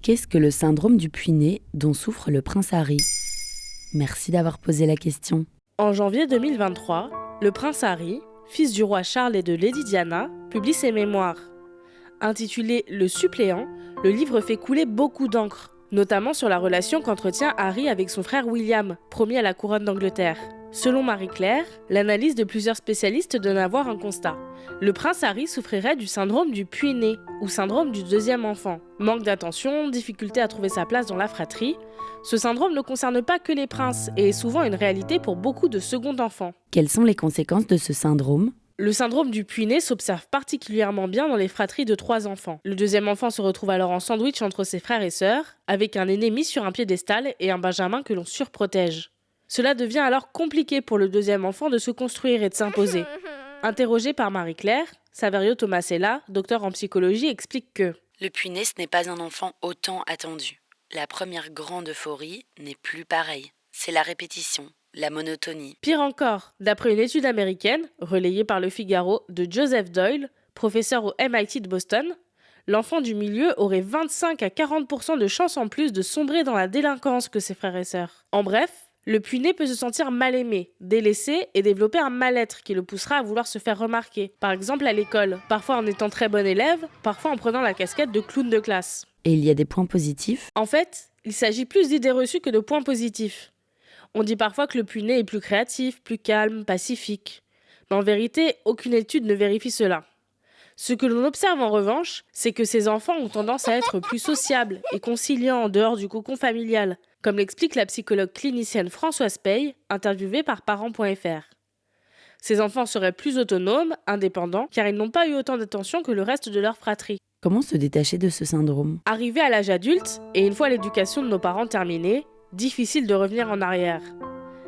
Qu'est-ce que le syndrome du puîné dont souffre le prince Harry ? Merci d'avoir posé la question. En janvier 2023, le prince Harry, fils du roi Charles et de Lady Diana, publie ses mémoires. Intitulé « Le suppléant », le livre fait couler beaucoup d'encre, notamment sur la relation qu'entretient Harry avec son frère William, promis à la couronne d'Angleterre. Selon Marie-Claire, l'analyse de plusieurs spécialistes donne à voir un constat. Le prince Harry souffrirait du syndrome du puîné, ou syndrome du deuxième enfant. Manque d'attention, difficulté à trouver sa place dans la fratrie. Ce syndrome ne concerne pas que les princes et est souvent une réalité pour beaucoup de second enfants. Quelles sont les conséquences de ce syndrome ? Le syndrome du puîné s'observe particulièrement bien dans les fratries de 3 enfants. Le deuxième enfant se retrouve alors en sandwich entre ses frères et sœurs, avec un aîné mis sur un piédestal et un benjamin que l'on surprotège. Cela devient alors compliqué pour le deuxième enfant de se construire et de s'imposer. Interrogé par Marie-Claire, Saverio Tomasella, docteur en psychologie, explique que le puîné, ce n'est pas un enfant autant attendu. La première grande euphorie n'est plus pareille. C'est la répétition, la monotonie. Pire encore, d'après une étude américaine, relayée par Le Figaro, de Joseph Doyle, professeur au MIT de Boston, l'enfant du milieu aurait 25 à 40% de chances en plus de sombrer dans la délinquance que ses frères et sœurs. En bref, le puîné peut se sentir mal aimé, délaissé et développer un mal-être qui le poussera à vouloir se faire remarquer. Par exemple à l'école, parfois en étant très bon élève, parfois en prenant la casquette de clown de classe. Et il y a des points positifs ? En fait, il s'agit plus d'idées reçues que de points positifs. On dit parfois que le puîné est plus créatif, plus calme, pacifique. Mais en vérité, aucune étude ne vérifie cela. Ce que l'on observe en revanche, c'est que ces enfants ont tendance à être plus sociables et conciliants en dehors du cocon familial, comme l'explique la psychologue clinicienne Françoise Pey, interviewée par Parents.fr. Ces enfants seraient plus autonomes, indépendants, car ils n'ont pas eu autant d'attention que le reste de leur fratrie. Comment se détacher de ce syndrome ? Arrivés à l'âge adulte, et une fois l'éducation de nos parents terminée, difficile de revenir en arrière.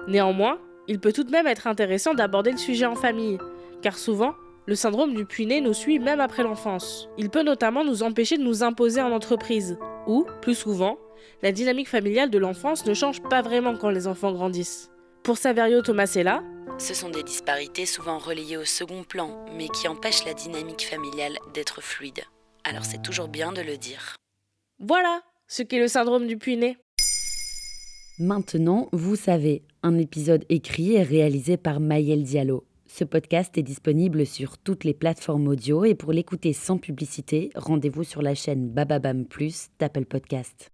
Néanmoins, il peut tout de même être intéressant d'aborder le sujet en famille, car souvent, le syndrome du puîné nous suit même après l'enfance. Il peut notamment nous empêcher de nous imposer en entreprise, ou, plus souvent, la dynamique familiale de l'enfance ne change pas vraiment quand les enfants grandissent. Pour Saverio Tomasella, ce sont des disparités souvent relayées au second plan, mais qui empêchent la dynamique familiale d'être fluide. Alors c'est toujours bien de le dire. Voilà ce qu'est le syndrome du puîné. Maintenant, vous savez, un épisode écrit et réalisé par Maëlle Diallo. Ce podcast est disponible sur toutes les plateformes audio et pour l'écouter sans publicité, rendez-vous sur la chaîne Bababam Plus d'Apple Podcast.